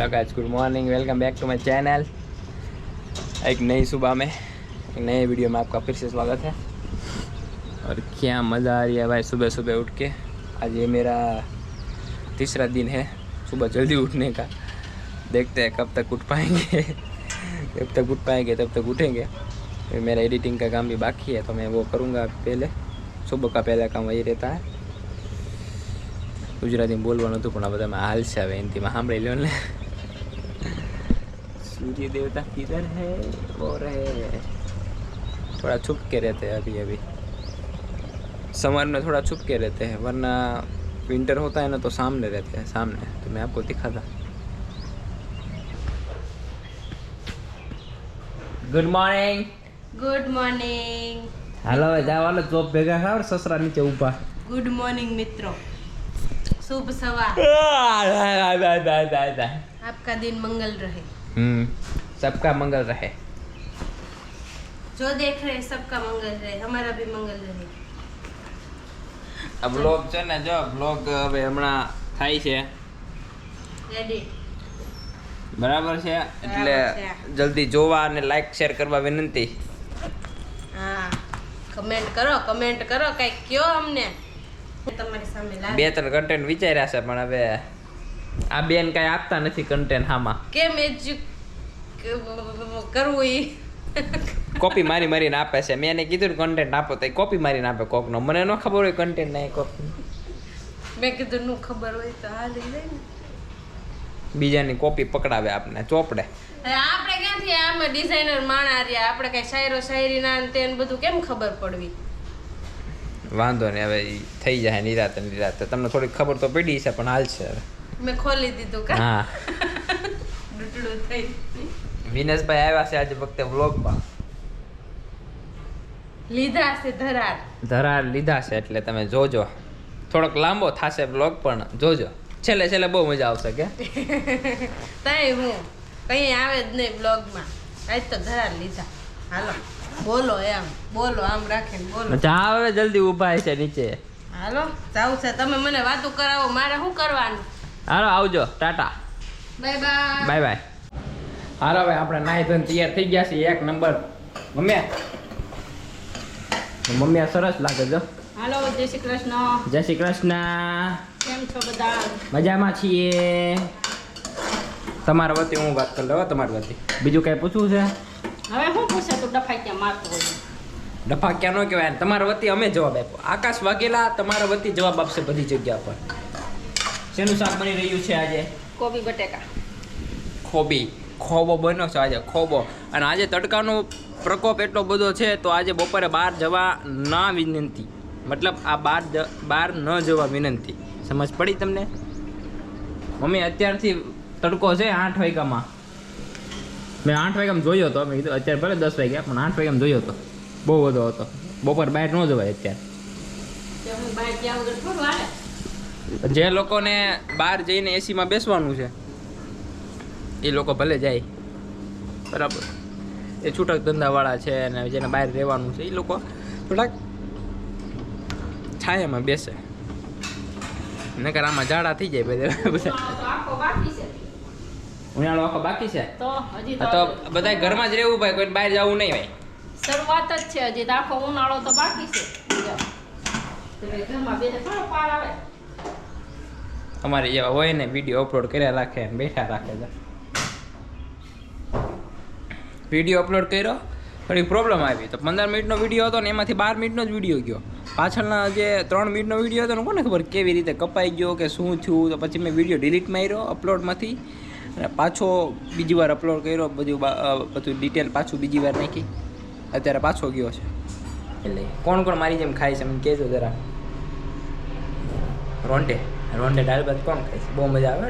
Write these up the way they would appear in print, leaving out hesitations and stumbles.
Hello guys, good morning, welcome back to my channel. एक नई सुबह में एक नए वीडियो में आपका फिर से स्वागत है। और क्या मज़ा आ रही है भाई सुबह सुबह उठ के। आज ये मेरा तीसरा दिन है सुबह जल्दी उठने का। देखते हैं कब तक उठ पाएंगे जब तक उठ पाएंगे तब तक उठेंगे। फिर मेरा एडिटिंग का काम भी बाकी है तो मैं वो करूँगा पहले। सुबह का पहला काम वही रहता है। गुजराती में बोलवा नतुं पण आ बधा में हाल से हवे हिंदी में सांभळी लो ने। सूर्य देवता किधर है? वो रहे, थोड़ा छुप के रहते हैं अभी अभी। समर में थोड़ा छुप के रहते हैं, वरना विंटर होता है ना तो सामने रहते हैं, सामने। तो मैं आपको दिखाता। Good morning. Good morning. Hello जावालो चोप भेगा था और ससरा नीचे ऊपर। गुड मॉर्निंग मित्रों, शुभ सवार। आपका दिन मंगल रहे। सबका मंगल रहे। जो देख रहे सबका मंगल रहे, हमारा भी मंगल रहे। अब व्लॉग છે ને, જો વ્લોગ હવે હમણાં થાય છે એડિટ બરાબર છે, એટલે જલ્દી જોવા અને લાઈક શેર કરવા વિનંતી। હા, કમેન્ટ કરો કઈ કયો અમને। તમારી સામે લાગે બે ત્રણ કન્ટેન્ટ વિચાર્યા છે પણ હવે આ બેન કઈ આપતા નથી કન્ટેન્ટ હામાં। કેમ કરવું ઈ કોપી મારી મારીને આપે છે। મેં એને કીધું કન્ટેન્ટ આપો તો કોપી મારીને આપે કોકનો। મને ન ખબર હોય કન્ટેન્ટ નહીં કોપી। મેં કીધું નું ખબર હોય તો હાલી જાય ને, બીજાની કોપી પકડાવે આપને ચોપડે। આપણે ક્યાંથી આમ ડિઝાઇનર માણા રહ્યા, આપણે કઈ શાયરી ના તે બધું કેમ ખબર પડવી? વાંધો નહીં, હવે ઈ થઈ જાય નિરાતે। તમને થોડી ખબર તો પડી છે પણ હાલ છે હવે। મેં ખોલી દીધું કા? હા, ડૂટડું થઈ। વિનેશભાઈ આવ્યા છે આજે વખતે વ્લોગમાં। લીધા છે ધરાર લીધા છે એટલે તમે જોજો। થોડોક લાંબો થશે વ્લોગ પણ જોજો। છેલ્લે બહુ મજા આવશે કે તઈ હું કઈ આવે જ નહીં બ્લોગમાં। આજ તો ધરાર લીધા। હાલો બોલો, એમ બોલો, આમ રાખીને બોલો। જા હવે જલ્દી ઊભા છે નીચે। હાલો જાવ છે, તમે મને વાતું કરાવો, મારે શું કરવાનું? હાલો આવજો, tata, bye bye, bye bye. હાલો હવે આપણે નાઈ ધોઈને તૈયાર થઈ ગયા છીએ। એક નંબર મમ્મી સરસ લાગે છે। હાલો જય શ્રી કૃષ્ણ। જય શ્રી કૃષ્ણ। કેમ છો બધા? મજામાં છીએ। તમારા વતી હું વાત કરી લઉં, તમારી વતી બીજું કઈ પૂછવું છે? હવે શું પૂછે તું ડફાક્યા મારતો હોય? ડફાક્યા ન કહેવાય, તમારા વતી અમે જવાબ આપ્યો। આકાશ વાઘેલા તમારા વતી જવાબ આપશે બધી જગ્યા પર। શેનું શાક બની રહ્યું છે આજે? કોબી બટેકા। ખોબો બન્યો છે આજે, ખોબો। અને આજે તડકાનો પ્રકોપ એટલો બધો છે તો આજે બપોરે બહાર જવા ના વિનંતી, મતલબ આ બહાર ન જવા વિનંતી। સમજ પડી તમને? મમ્મી અત્યારથી તડકો છે 8 વાગ્યામાં। મેં 8 વાગ્યામાં જોયો હતો, મેં કીધું અત્યારે ભલે 10 વાગ્યા પણ 8 વાગ્યામાં જોયો હતો, બહુ બધો હતો। બપોર બહાર ન જવાય અત્યારે। જે લોકોને બહાર જઈને એસીમાં બેસવાનું છે એ લોકો ભલે જાય, બરાબર। એ છૂટક ધંધાવાળા છે અને જેને બહાર રહેવાનું છે એ લોકો થોડાક છાયામાં બેસે, નકર આમાં ઝાડા થઈ જાય બધા। ઉનાળો આખો બાકી છે તો બધા ઘરમાં જ રહેવું ભાઈ, કોઈ બહાર જવું નહીં ભાઈ। શરૂઆત જ છે, હજી તો આખો ઉનાળો તો બાકી છે। ઘરમાં બેસે થોડો પાર આવે। અમારે એવા હોય ને વિડીયો અપલોડ કર્યા રાખે ને બેઠા રાખે છે। વિડીયો અપલોડ કર્યો, થોડી પ્રોબ્લેમ આવી તો 15 મિનિટનો વિડીયો હતો ને એમાંથી 12 મિનિટનો જ વિડીયો ગયો। પાછળના જે 3 મિનિટનો વિડીયો હતો ને કોને ખબર કેવી રીતે કપાઈ ગયો કે શું થયું। તો પછી મેં વિડીયો ડિલીટ માર્યો અપલોડમાંથી અને પાછો બીજી વાર અપલોડ કર્યો, બધું ડિટેલ પાછું બીજી વાર નાખી, અત્યારે પાછો ગયો છે। એટલે કોણ મારી જેમ ખાય છે મને કહેજો જરા। રોંઢે દાળ ભાત કોણ ખાય છે? બહુ મજા આવે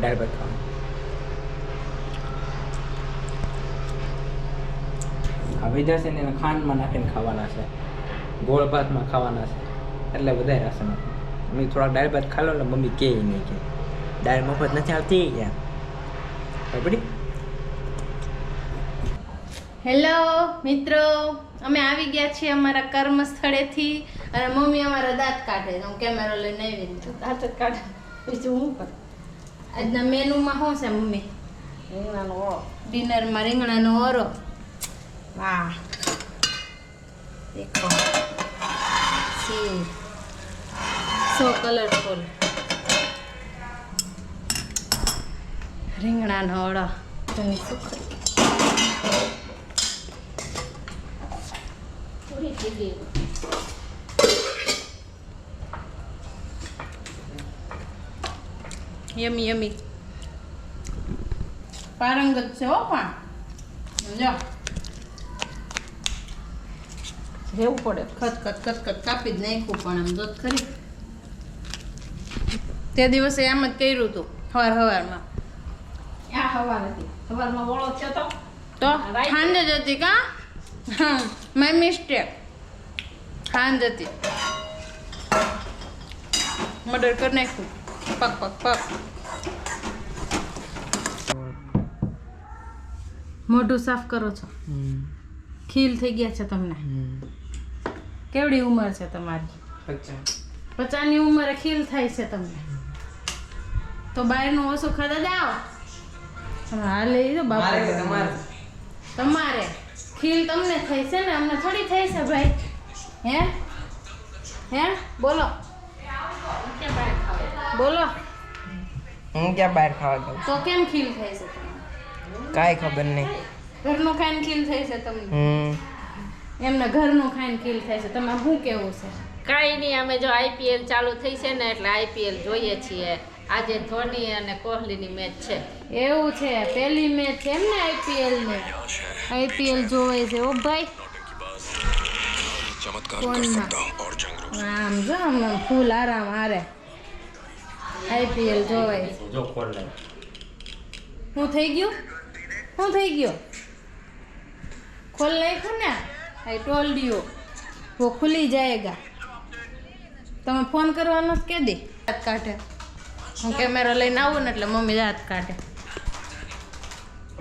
દાળ ભાત ખાવાની। આ વિધા છે ને એને ખાંડમાં નાખીને ખાવાના છે, ગોળ ભાતમાં ખાવાના છે, એટલે વધારે હશે। મમ્મી થોડાક દાળ ભાત ખાલો એટલે મમ્મી કહે નહીં કે દાળ મફત નથી આવતી એમ। બરાબર। હેલો મિત્રો, અમે આવી ગયા છીએ અમારા કર્મ સ્થળેથી અને મમ્મી અમારા દાંત કાઢે। હું કેમેરો લઈને આવી, દાંત જ કાઢે, બીજું હું કરું? આજના મેનુમાં શું છે મમ્મી? રીંગણાનો ઓળો. ડિનરમાં રીંગણાનો ઓરો. વાહ. દેખો સી સો કલરફુલ રીંગણાનો ઓળો. તેની સુખડી પૂરી થઈ ગઈ. યમી યમી. પારંગત છે હો પણ જો રહેવું પડે. ખતખત ખતખત કાપી જ નાખ્યું પણ આમ દૂધ ખરી. તે દિવસે આમ જ કર્યું હતું સવારમાં. આ હવાર હતી. હવારમાં ઓળો થયો તો તો ખાંડ જ હતી કા? હા માય મિસ્ટેક. ખાંડ હતી. મર્ડર કરી નાખ્યું. પક પક પક. મોઢું સાફ કરો છો. ખીલ થઈ ગયા છે તમને. કેવડી ઉંમર છે તમારી? 50ની ઉંમરે ખીલ થાય છે તમને. તો બહારનું ઓછું ખાતા જાઓ. હાલે તો બાપા તમારે ખીલ તમને થઈ છે ને અમને થોડી થઈ છે ભાઈ. હે બોલો બોલો. હું ક્યાં બહાર ખાવા ગયો? તો કેમ ખીલ થાય છે તમને? કાંઈ ખબર નહીં. ઘરનું ખાઈને ખીલ થાય છે તમને? એમને ઘરનું ખાઈને ખીલ થાય છે. તમારે શું કેવું છે? કાંઈ નહીં. અમે જો IPL ચાલુ થઈ છે ને એટલે IPL જોઈએ છીએ. આજે ધોની અને કોહલીની મેચ છે. એવું છે? પહેલી મેચ છે એમ ને IPL ની? IPL જોવે છે ઓ ભાઈ. ફોનમાં આમ જો આમ ફૂલ આરામ હારે IPL જોવે. શું થઈ ગયું? શું થઈ ગયું? ખોલ નાખ્યું ને? આઈ ટોલ્ડ યુ वो खुली जाएगा. તમે ફોન કરવાનો જ કે દે દાંત કાઢે. હું કેમેરો લઈને આવું ને એટલે મમ્મી દાંત કાઢે.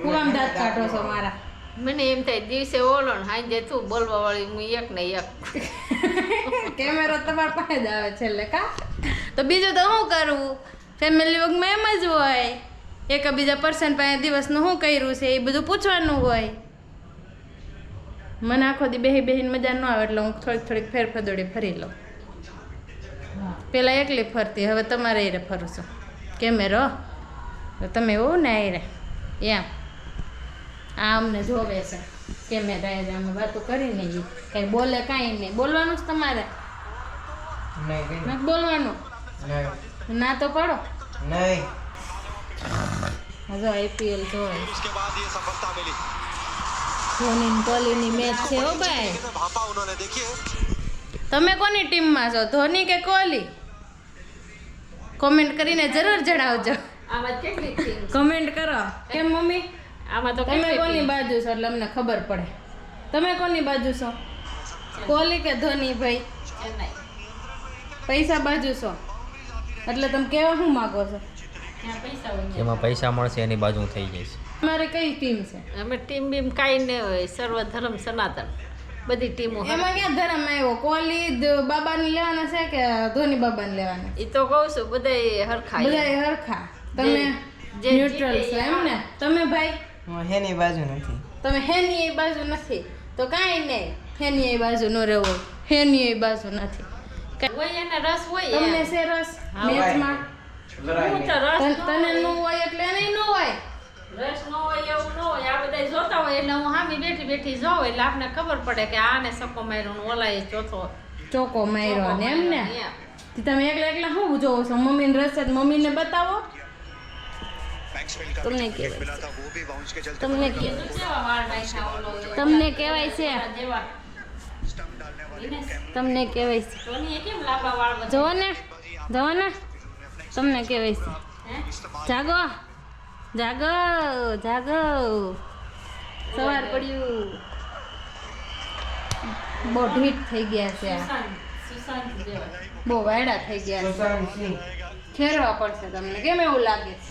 હું આમ દાંત કાઢો છો મારા? મને એમ થાય દિવસે ઓલો ને સાંજે તું બોલવા વાળી હું એક ને એક. કેમેરો તમારા પાસે જ આવે છેલ્લે કા? તો બીજું તો શું કરવું? ફેમિલી વર્કમાં એમ જ હોય. એકબીજા પર્સન પાસે દિવસનું શું કર્યું છે એ બધું પૂછવાનું હોય. મને આખો દી બેહીને મજા ન આવે એટલે હું થોડીક ફેરફદોડી ફરી લઉં. પેલા એકલી ફરતી, હવે તમારે એ ફરું છું. કેમેરો તમે એવું ને એ એમ આ અમને જોવે છે કેમેરા. અમે વાતો કરીને કંઈ બોલે કાંઈ નહીં. બોલવાનું જ તમારે નથી બોલવાનું. ના તો પડો. નહીં. જો IPL જોવે. ધોની કોહલીની મેચ છે હો ભાઈ. તમે કોની ટીમમાં છો, ધોની કે કોહલી? કોમેન્ટ કરીને જરૂર જણાવજો. આમાં કેટલી ટીમ? કમેન્ટ કરો. કેમ મમ્મી? આમાં તો તમે કોની બાજુ છો એટલે અમને ખબર પડે. તમે કોની બાજુ છો, કોહલી કે ધોની? ભાઈ પૈસા બાજુ છો એટલે તમે કેવા શું માગો છો? જેમાં પૈસા મળશે એની બાજુ થઈ જઈશ. તમારે કઈ ટીમ છે? અમે ટીમ બીમ કાંઈ નહીં હોય. સર્વ ધર્મ સનાતન બધી ટીમો. એમાં ક્યાં ધર્મ આવ્યો? કોહલી બાબાને લેવાના છે કે ધોની બાબાને લેવાના? એ તો કહું છું બધાય હરખા. બધા હરખા. તમે ન્યુટ્રલ છો એમ ને? તમે ભાઈ હું હેની બાજુ નથી. તમે હેની એ બાજુ નથી તો કાંઈ નહીં. હેની એ બાજુ ન રહેવું. હેની એ બાજુ નથી. હોય એને રસ હોય. તમને છે રસ મેચમાં? હું તો રસ તને ન હોય એટલે એને ન હોય. રસ ન હોય એવું ન હોય. આ બધા જોતા હોય એટલે હું સામે બેઠી જોઉં એટલે આપણને ખબર પડે કે આને સકો માર્યો ને ઓલાએ ચોકો માર્યો ને એમ ને? તમે એકલા શું જોવો છો? મમ્મીને રસ છે મમ્મીને બતાવો. તમને કહેવાય તમને કહેવાય છે તમને કહેવાય છે. જોવો ને તમને કહેવાય છે. જાગો જાગો જાગો. સવાર પડ્યું. બહુ ઢીટ થઈ ગયા છે. બહુ વાયડા થઈ ગયા છે. ખેરવા પડશે તમને. કેમ એવું લાગે છે?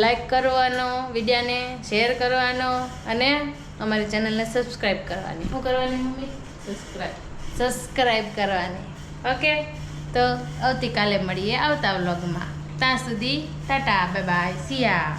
લાઈક કરવાનો, વિડીયોને શેર કરવાનો અને અમારી ચેનલને સબસ્ક્રાઈબ કરવાની. શું કરવાની મમ્મી? સબસ્ક્રાઈબ કરવાની. ઓકે તો આવતીકાલે મળીએ આવતા વ્લોગમાં. ત્યાં સુધી ટાટા બાય બાય સિયા.